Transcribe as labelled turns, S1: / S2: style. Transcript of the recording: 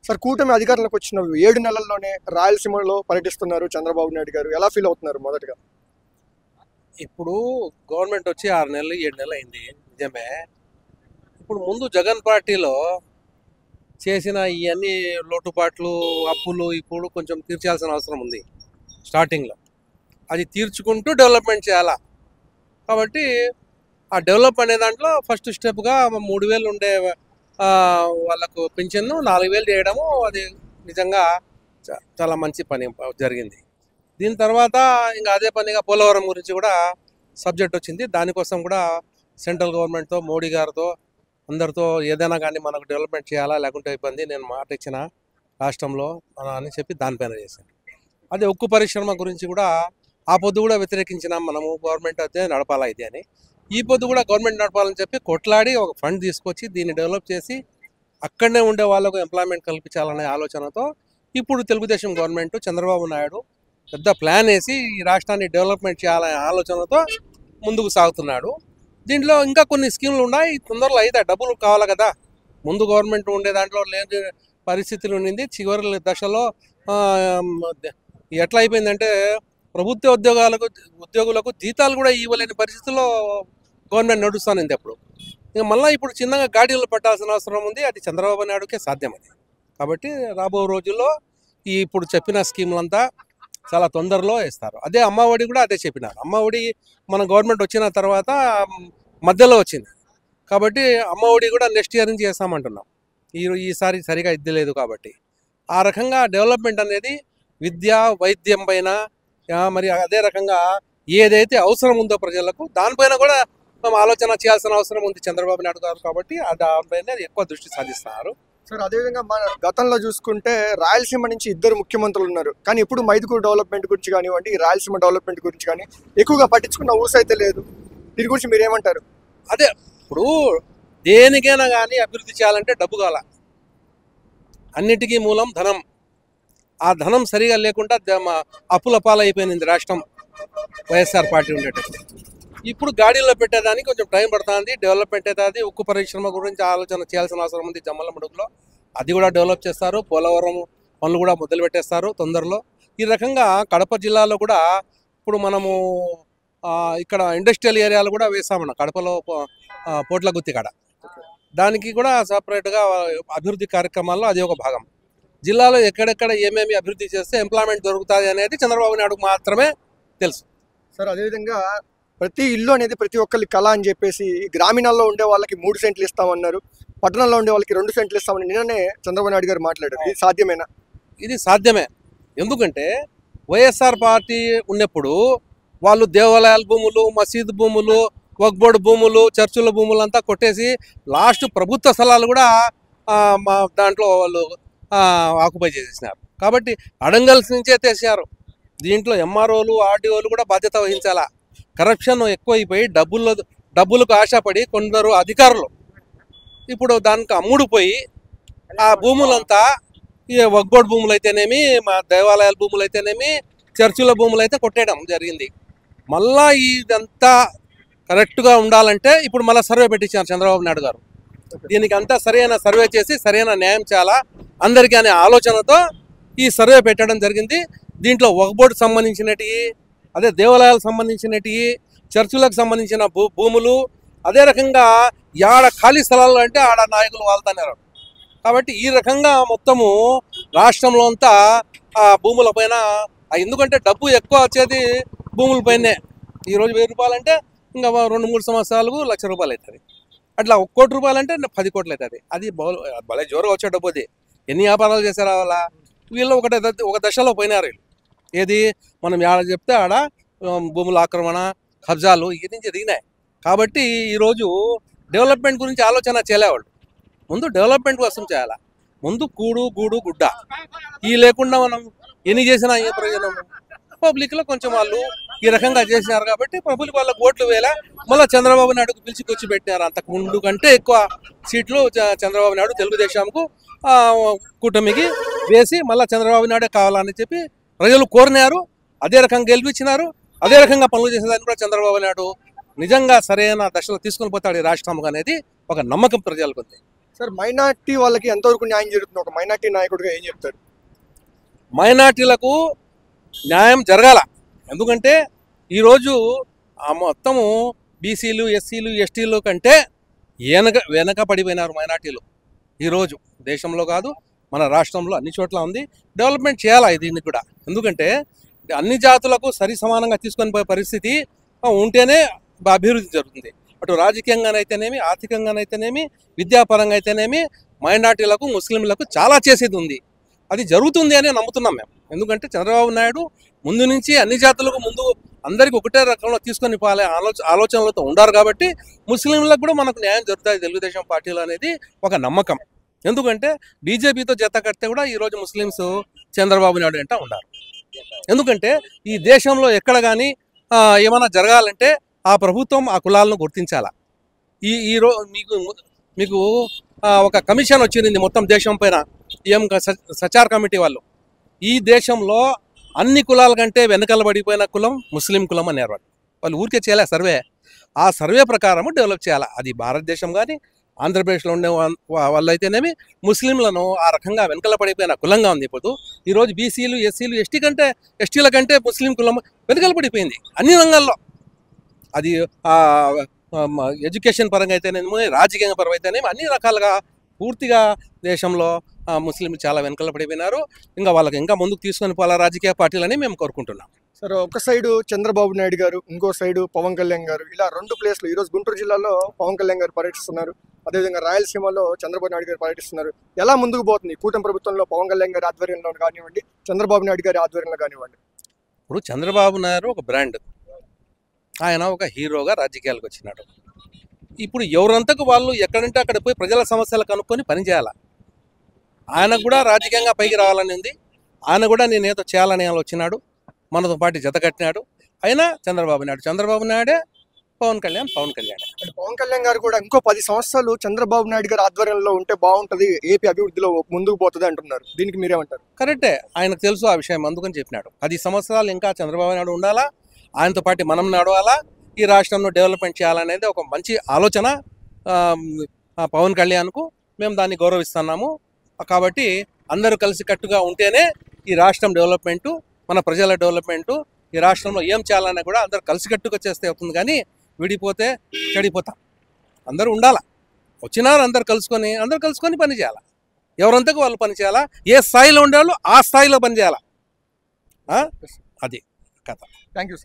S1: Sir కూటమి అధికారంలోకి వచ్చిన 7 నెలల్లోనే రాయలసీమలో పర్యటిస్తున్నారు చంద్రబాబు నాయుడు గారు. ఎలా ఫీల్ అవుతున్నారు మొదటగా?
S2: ఇప్పుడు గవర్నమెంట్ వచ్చి 6 నెలలు 7 నెలలు అయింది, నిజమే. ఇప్పుడు ముందు జగన్ పార్టీలో చేసిన ఇవన్నీ లోటుపాట్లు, అప్పులు ఇప్పుడు కొంచెం తీర్చాల్సిన అవసరం ఉంది. స్టార్టింగ్లో అది తీర్చుకుంటూ డెవలప్మెంట్ చేయాలా. కాబట్టి ఆ డెవలప్ అనే దాంట్లో ఫస్ట్ స్టెప్గా 3,000 ఉండే వాళ్ళకు పింఛన్ను 4,000 చేయడము, అది నిజంగా చాలా మంచి పని జరిగింది. దీని తర్వాత ఇంకా అదే పనిగా పోలవరం గురించి కూడా సబ్జెక్ట్ వచ్చింది. దానికోసం కూడా సెంట్రల్ గవర్నమెంట్తో, మోడీ గారితో, అందరితో ఏదైనా కానీ మనకు డెవలప్మెంట్ చేయాలా, లేకుంటే ఇబ్బంది, నేను మాట ఇచ్చిన రాష్ట్రంలో అని చెప్పి దానిపైన చేశాను. అదే ఉక్కు పరిశ్రమ గురించి కూడా ఆ పొద్దు కూడా వ్యతిరేకించినాం మనము, గవర్నమెంట్ అయితే నడపాలా ఇది అని. ఈ పొద్దు కూడా గవర్నమెంట్ నడపాలని చెప్పి కొట్లాడి ఒక ఫండ్ తీసుకొచ్చి దీన్ని డెవలప్ చేసి అక్కడనే ఉండే వాళ్ళకు ఎంప్లాయ్మెంట్ కల్పించాలనే ఆలోచనతో ఇప్పుడు తెలుగుదేశం గవర్నమెంట్ చంద్రబాబు నాయుడు పెద్ద ప్లాన్ వేసి ఈ రాష్ట్రాన్ని డెవలప్మెంట్ చేయాలనే ఆలోచనతో ముందుకు సాగుతున్నాడు. దీంట్లో ఇంకా కొన్ని స్కీములు ఉన్నాయి, తొందరలో అయితే డబ్బులు కావాలి కదా. ముందు గవర్నమెంట్ ఉండే దాంట్లో లేని పరిస్థితులు ఉండింది. చివరి దశలో ఎట్లా అయిపోయిందంటే ప్రభుత్వ ఉద్యోగులకు జీతాలు కూడా ఇవ్వలేని పరిస్థితుల్లో గవర్నమెంట్ నడుస్తుంది. అప్పుడు ఇంకా మళ్ళీ ఇప్పుడు చిన్నగా గాడీలు పట్టాల్సిన అవసరం ఉంది. అది చంద్రబాబు నాయుడుకే సాధ్యం అది. కాబట్టి రాబో రోజుల్లో ఈ ఇప్పుడు చెప్పిన స్కీములంతా చాలా తొందరలో వేస్తారు. అదే అమ్మఒడి కూడా అదే చెప్పినారు. అమ్మఒడి మన గవర్నమెంట్ వచ్చిన తర్వాత మధ్యలో వచ్చింది కాబట్టి అమ్మఒడి కూడా నెక్స్ట్ ఇయర్ నుంచి చేస్తామంటున్నాం. ఈసారి సరిగా ఇద్దలేదు కాబట్టి ఆ రకంగా డెవలప్మెంట్ అనేది విద్య, వైద్యం పైన, మరి అదే రకంగా ఏదైతే అవసరం ఉందో ప్రజలకు దానిపైన కూడా మనం ఆలోచన చేయాల్సిన అవసరం ఉంది చంద్రబాబు నాయుడు గారు. కాబట్టి దానిపైన ఎక్కువ దృష్టి సాధిస్తున్నారు.
S1: సార్ అదేవిధంగా మన గతంలో చూసుకుంటే రాయలసీమ నుంచి 2 ముఖ్యమంత్రులు ఉన్నారు, కానీ ఇప్పుడు మైదుకూరు డెవలప్మెంట్ గురించి కానివ్వండి, రాయలసీమ డెవలప్మెంట్ గురించి కానీ ఎక్కువగా పట్టించుకున్న ఊసైతే లేదు. దీని గురించి మీరు ఏమంటారు?
S2: అదే ఇప్పుడు దేనికైనా కానీ అభివృద్ధి చేయాలంటే డబ్బు కావాల. అన్నిటికీ మూలం ధనం. ఆ ధనం సరిగా లేకుండా అప్పుల పాలైపోయింది రాష్ట్రం వైఎస్ఆర్ పార్టీ ఉండేటప్పుడు. ఇప్పుడు గాడీలో పెట్టేదానికి కొంచెం టైం పడుతుంది, డెవలప్మెంట్ అవుతుంది. ఉక్కు పరిశ్రమ గురించి ఆలోచన చేయాల్సిన అవసరం ఉంది. జమ్మలమడుగులో అది కూడా డెవలప్ చేస్తారు. పోలవరం పనులు కూడా మొదలు పెట్టేస్తారు తొందరలో. ఈ రకంగా కడప జిల్లాలో కూడా ఇప్పుడు మనము ఇక్కడ ఇండస్ట్రియల్ ఏరియాలు కూడా వేసామన్న కడపలో పోట్లగుత్తి కాడ. దానికి కూడా సపరేట్గా అభివృద్ధి కార్యక్రమాల్లో అది ఒక భాగం. జిల్లాలో ఎక్కడెక్కడ ఏమేమి అభివృద్ధి చేస్తే ఎంప్లాయ్మెంట్ దొరుకుతుంది అనేది చంద్రబాబు నాయుడు మాత్రమే తెలుసు.
S1: సార్ అదేవిధంగా ప్రతి ఇల్లు అనేది ప్రతి ఒక్కరి కళ అని చెప్పేసి గ్రామీణాల్లో ఉండే వాళ్ళకి 3 సెంట్లు ఇస్తామన్నారు, పట్టణంలో ఉండే వాళ్ళకి 2 సెంట్లు ఇస్తామని నిన్ననే చంద్రబాబు నాయుడు గారు మాట్లాడారు. ఇది సాధ్యమేనా?
S2: ఇది సాధ్యమే. ఎందుకంటే వైఎస్ఆర్ పార్టీ ఉన్నప్పుడు వాళ్ళు దేవాలయాల భూములు, మసీదు భూములు, వక్ఫ్ బోర్డు భూములు, చర్చిల భూములు అంతా కొట్టేసి లాస్ట్ ప్రభుత్వ స్థలాలు కూడా దాంట్లో వాళ్ళు ఆక్యుపై చేసేసినారు. కాబట్టి అడంగల్స్ నుంచే తెచ్చినారు. దీంట్లో ఎంఆర్ఓలు, ఆర్డీఓలు కూడా బాధ్యత వహించాలా. కరప్షన్ ఎక్కువైపోయి డబ్బులకు ఆశపడి కొందరు అధికారులు ఇప్పుడు దానికి అమ్ముడుపోయి ఆ భూములంతా ఈ వక్ఫ్ బోర్డు భూములు అయితేనేమి, మా దేవాలయాల భూములు అయితేనేమి, చర్చిల భూములు అయితే కొట్టేయడం జరిగింది. మళ్ళా ఇదంతా కరెక్ట్గా ఉండాలంటే ఇప్పుడు మళ్ళీ సర్వే పెట్టించారు చంద్రబాబు నాయుడు గారు. దీనికి అంతా సరైన సర్వే చేసి సరైన న్యాయం చేయాలా అందరికీ అనే ఆలోచనతో ఈ సర్వే పెట్టడం జరిగింది. దీంట్లో వక్ఫ్ బోర్డుకు సంబంధించినవి, అదే దేవాలయాలకు సంబంధించినవి, చర్చిలకు సంబంధించిన భూములు, అదే రకంగా ఆడ ఖాళీ స్థలాలు అంటే ఆడ నాయకులు వాళ్తున్నారు. కాబట్టి ఈ రకంగా మొత్తము రాష్ట్రంలో అంతా ఆ భూముల పైన, ఎందుకంటే డబ్బు ఎక్కువ వచ్చేది భూముల పైనే. ఈరోజు 1000 రూపాయలు అంటే ఇంకా 2-3 సంవత్సరాలకు ₹1,00,000 అవుతుంది. అట్లా 1 కోటి రూపాయలు అంటే 10 కోట్లు అవుతుంది. అది భలే జోరుగా వచ్చే డబ్బు. అది ఎన్ని వ్యాపారాలు చేశారు వాళ్ళ వీళ్ళు ఒక దశలో పోయినారు వీళ్ళు. ఏది మనం ఆడ చెప్తే ఆడ భూముల ఆక్రమణ, కబ్జాలు ఇవన్నీ జరిగినాయి. కాబట్టి ఈరోజు డెవలప్మెంట్ గురించి ఆలోచన చేయలేవాళ్ళు. ముందు డెవలప్మెంట్ కోసం చేయాలా. ముందు కూడు గూడు గుడ్డ ఈ లేకుండా మనం ఎన్ని చేసినా ఏ ప్రయోజనం? పబ్లిక్లో కొంచెం వాళ్ళు ఈ రకంగా చేసినారు కాబట్టి పబ్లిక్ వాళ్ళకి ఓట్లు వేలా. మళ్ళీ చంద్రబాబు నాయుడుకు పిలిచి కూర్చోబెట్టినారు. అంతకు ముందు కంటే ఎక్కువ సీట్లు చంద్రబాబు నాయుడు తెలుగుదేశంకు కూటమికి వేసి మళ్ళీ చంద్రబాబు నాయుడే కావాలని చెప్పి ప్రజలు కోరినారు. అదే రకంగా గెలిపించినారు. అదే రకంగా పనులు చేసేదాన్ని కూడా చంద్రబాబు నాయుడు నిజంగా సరైన దశలో తీసుకొని పోతాడు ఈ రాష్ట్రం అనేది ఒక నమ్మకం ప్రజలకు ఉంది.
S1: సార్ మైనార్టీ వాళ్ళకి ఎంతవరకు న్యాయం జరుగుతుంది? ఒక మైనార్టీ నాయకుడిగా ఏం చెప్తారు?
S2: మైనార్టీలకు న్యాయం జరగాల. ఎందుకంటే ఈరోజు ఆ మొత్తము బీసీలు, ఎస్సీలు, ఎస్టీలు కంటే వెనక పడిపోయినారు మైనార్టీలు. ఈరోజు దేశంలో కాదు, మన రాష్ట్రంలో అన్ని చోట్ల ఉంది. డెవలప్మెంట్ చేయాలా దీన్ని కూడా. ఎందుకంటే అన్ని జాతులకు సరి సమానంగా తీసుకొని పోయే పరిస్థితి ఉంటేనే అభివృద్ధి జరుగుతుంది. అటు రాజకీయంగానైతేనేమి, ఆర్థికంగానైతేనేమి, విద్యాపరంగా అయితేనేమి మైనార్టీలకు, ముస్లింలకు చాలా చేసేది ఉంది. అది జరుగుతుంది అని నమ్ముతున్నాం మేము. ఎందుకంటే చంద్రబాబు నాయుడు ముందు నుంచి అన్ని జాతులకు ముందు అందరికీ ఒకటే రకంలో తీసుకొని పోలే ఆలోచనలతో ఉండారు కాబట్టి ముస్లింలకు కూడా మనకు న్యాయం జరుగుతుంది తెలుగుదేశం పార్టీలో అనేది ఒక నమ్మకం. ఎందుకంటే బీజేపీతో జత కడితే కూడా ఈరోజు ముస్లిమ్స్ చంద్రబాబు నాయుడు వెంట ఉన్నారు. ఎందుకంటే ఈ దేశంలో ఎక్కడ కానీ ఏమైనా జరగాలంటే ఆ ప్రభుత్వం ఆ కులాలను గుర్తించాలా. మీకు ఒక కమిషన్ వచ్చింది మొత్తం దేశం పైన, సచార్ కమిటీ వాళ్ళు. ఈ దేశంలో అన్ని కులాల కంటే వెనకల పడిపోయిన కులం ముస్లిం కులం అన్నారు. వాళ్ళు ఊరికే చేయాలి సర్వే. ఆ సర్వే ప్రకారము డెవలప్ చేయాలి. అది భారతదేశం కానీ ఆంధ్రప్రదేశ్లో ఉండే వాళ్ళు అయితేనేమి ముస్లింలను ఆ రకంగా వెనకల పడిపోయిన కులంగా ఉంది. ఇప్పుడు ఈరోజు బీసీలు, ఎస్సీలు, ఎస్టీల కంటే ముస్లిం కులం వెనకల పడిపోయింది అన్ని రంగాల్లో. అది ఎడ్యుకేషన్ పరంగా అయితేనేమి, రాజకీయ పరంగా అయితేనేమి అన్ని రకాలుగా పూర్తిగా దేశంలో ముస్లింలు చాలా వెనకల పడిపోయినారు. ఇంకా వాళ్ళకి ఇంకా ముందుకు తీసుకొని పోవాలా రాజకీయ పార్టీలని మేము కోరుకుంటున్నాం.
S1: సార్ ఒక సైడు చంద్రబాబు నాయుడు గారు, ఇంకో సైడు పవన్ కళ్యాణ్ గారు, ఇలా రెండు ప్లేస్లు ఈరోజు గుంటూరు జిల్లాలో పవన్ కళ్యాణ్ గారు పర్యటిస్తున్నారు. అదేవిధంగా రాయలసీమలో చంద్రబాబు నాయుడు గారు పర్యటిస్తున్నారు. ఎలా ముందుకు పోతుంది కూటమి ప్రభుత్వంలో పవన్ కళ్యాణ్ గారి ఆధ్వర్యంలో కానివ్వండి, చంద్రబాబు నాయుడు గారి ఆధ్వర్యంలో కానివ్వండి?
S2: ఇప్పుడు చంద్రబాబు నాయుడు ఒక బ్రాండ్, ఆయన ఒక హీరోగా రాజకీయాలకు వచ్చినాడు. ఇప్పుడు ఎవరంతకు వాళ్ళు ఎక్కడంటే అక్కడ పోయి ప్రజల సమస్యలు కనుక్కొని పనిచేయాలి. ఆయనకు కూడా రాజకీయంగా పైకి రావాలని ఉంది. ఆయన కూడా నేనేదో చేయాలని వచ్చినాడు, మనతో పాటు జత కట్టినాడు. అయినా చంద్రబాబు నాయుడే, పవన్ కళ్యాణ్.
S1: అంటే పవన్ కళ్యాణ్ గారు కూడా ఇంకో 10 సంవత్సరాలు చంద్రబాబు నాయుడు గారి ఆధ్వర్యంలో ఉంటే బాగుంటుంది, ఏపీ అభివృద్ధిలో ముందుకు పోతుంది అంటున్నారు. దీనికి మీరేమంటారు?
S2: కరెక్టే, ఆయనకు తెలుసు ఆ విషయం, అందుకని చెప్పినాడు. 10 సంవత్సరాలు ఇంకా చంద్రబాబు నాయుడు ఉండాలా, ఆయనతో పాటు మనం నడవాలా, ఈ రాష్ట్రంలో డెవలప్మెంట్ చేయాలనేది ఒక మంచి ఆలోచన పవన్ కళ్యాణ్కు. మేము దాన్ని గౌరవిస్తున్నాము. కాబట్టి అందరూ కలిసికట్టుగా ఉంటేనే ఈ రాష్ట్రం డెవలప్మెంటు, మన ప్రజల డెవలప్మెంటు, ఈ రాష్ట్రంలో ఏం చేయాలన్నా కూడా అందరూ కలిసికట్టుగా చేస్తే అవుతుంది. కానీ విడిపోతే చెడిపోతాం. అందరూ ఉండాలా, వచ్చినారు అందరు కలుసుకొని పని చేయాలా. ఎవరంతకు వాళ్ళు పని చేయాలా, ఏ స్థాయిలో ఉండాలో ఆ స్థాయిలో పని చేయాలా. అది కథ.
S1: Thank you.